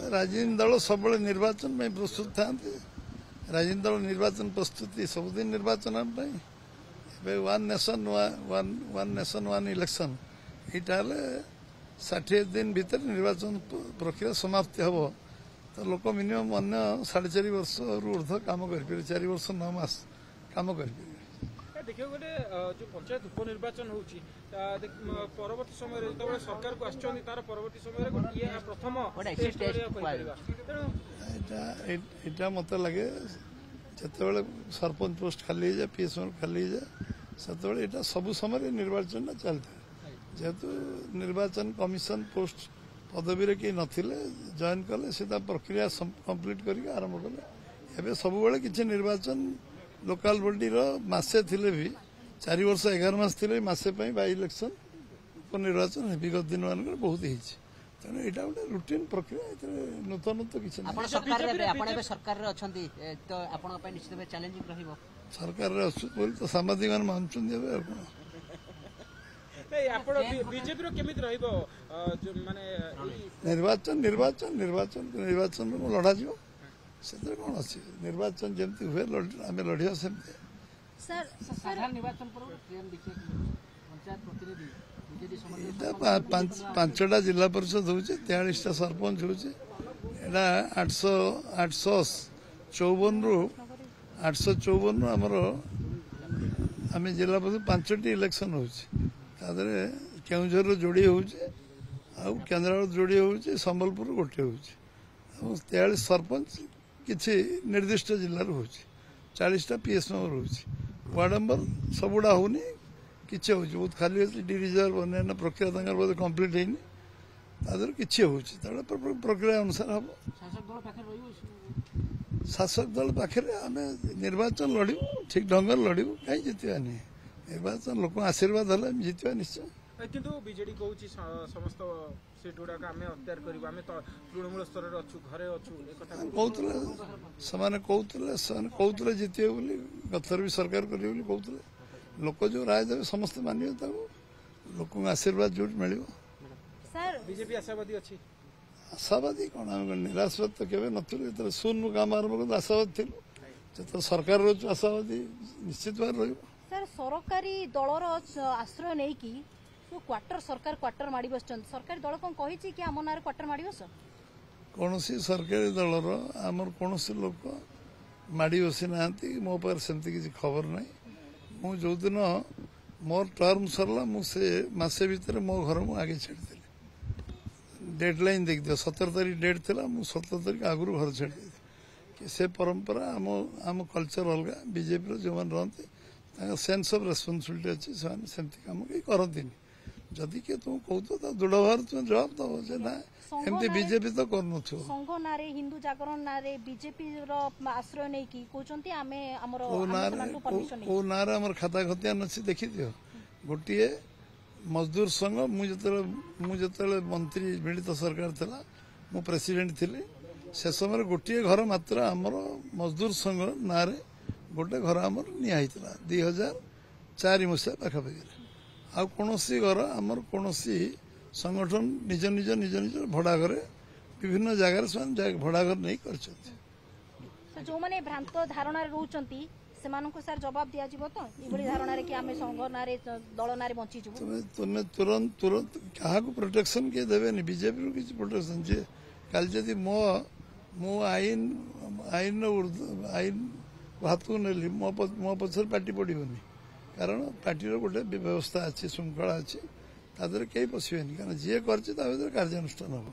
राजनीतिक दल सब निर्वाचन में प्रस्तुत था। राजनीतिक दल निर्वाचन प्रस्तुति सबुदिन निर्वाचन वन नेशन वन इलेक्शन यहाँ 60 दिन भीतर निर्वाचन प्रक्रिया समाप्ति हम तो लोक मिनिमम अन्य 4.5 वर्ष ऊर्ध काम कर 4 वर्ष 9 मास काम कर देखिए गोटे जो पंचायत उपनिर्वाचन होची परवर्ती समय जो सरकार को आछन तार परवर्ती समय प्रथम एटा मत लगे जिते सरपंच पोस्ट खाली जाए पीएसएम खाली जाए से सबु समय निर्वाचन चलता जेहेतु निर्वाचन कमिशन पोस्ट पदवी कहीं नथिले जॉइन कले से प्रक्रिया कंप्लीट करके आरंभ कले एवं सब किसी निर्वाचन लोकाल बॉडी मासे थिले भी 4 वर्ष 11 मास थिले मासे बाई इलेक्शन उपनिर्वाचन विगत दिन मान बहुत होती तेणु यहाँ गोटे रुटीन प्रक्रिया नूतन तो किसी सरकार तो सामाजिक मान मानुंट निर्वाचन निर्वाचन निर्वाचन निर्वाचन लड़ा जी से कौन अच्छी निर्वाचन जमी हुए आम लड़िया सेमती पांचटा जिला परिषद हो 43टा सरपंच हो 854 रु 854 आमर आम जिला परिषद 5टी इलेक्शन हो केउझर जोड़ी हो केन्द्रापड़ा जोड़ी हो संबलपुर गोटे हो 43 सरपंच किसी निर्दिष्ट जिलूर हो 40टा पीएस नंबर हो वार्ड नंबर सबुड़ा होनी किसी हो बहुत खाली डी रिजर्व अन्य प्रक्रिया बोधे कम्प्लीट होनी किसी हो प्रक्रिया अनुसार हम शासक दल पाखे आम निर्वाचन लड़ू ठीक ढंग लड़ू कहीं जितवा नहीं निर्वाचन लोक आशीर्वाद है जितवा निश्चय किंतु बीजेडी कहूँ समस्त सीट गुड़ाक आम अत्यार कर तृणमूल स्तर घरे अच्छु कहते जितवे बोली गथर भी सरकार करेंगे कहते लोक जो राय देवे समस्त मानिए लोक आशीर्वाद जो मिल बीजेपी आशावादी अच्छी आशावादी कौन आम निराशवाद तो केवे नु शून्य काम आरंभ कर आशावादी थी जो सरकार रोज आशावादी निश्चित भाव रही सर सरकारी दलर आश्रय नहीं कि क्वार्टर सरकार क्वार्टर माड़ी बस सरकारी दल कौन कही कि आम ना क्वार्टर माड़ी बस कौन सरकारी दलर आमर कौन लोक माड़ी बसी ना मो पास सेमती किसी खबर ना मु जो दिन मोर टर्म सरला मुझे मसे भितर मो घर मु आगे छाड़ी डेडलाइन देखी दियो 17 तारीख डेट थिला मु 17 तारीख आगु घर छाड़ी कि से परंपरा आम कल्चर अलग बीजेपी जो मैंने रहते सेन्स ऑफ रेस्पॉन्सिबिलिटी अच्छी से कम कहीं करती जदि किए तुम कौ दृढ़ भाव तुम जवाब दब ना एमती बीजेपी तो कर संघ ना हिंदू जागरण ना बीजेपी आश्रय नहीं कि कहते ना खाता खतियान अच्छी देखी दियो गोटे मजदूर संघ मुझे मंत्री मिलित सरकार थिला मु प्रेसिडेंट थिली से समय गोटे घर मात्र आमर मजदूर संघ ना गोटे घर आमर निया 2004 मसीहा पाखापाखि आ कौन घर आमर कौन संगठन निज निज निज निज भड़ा घर विभिन्न जगार भड़ा घर नहीं कर जो मैंने भ्रांत धारणा रोचंती सर जवाब दिया तो धारणा कि आम संघ ना दल ना बंची तुम्हें तुरंत तुरंत क्या प्रोटेक्शन किए देवे बीजेपी किसी प्रोटेक्शन जी कल जदि मो आईन आईन आईन हाथ को नेली मो पचर पार्टी पड़ोनी कारण पार्टी गोटे व्यवस्था अच्छी श्रृंखला अच्छी कहीं पशे कारण जी कर कार्यानुष्ठान हम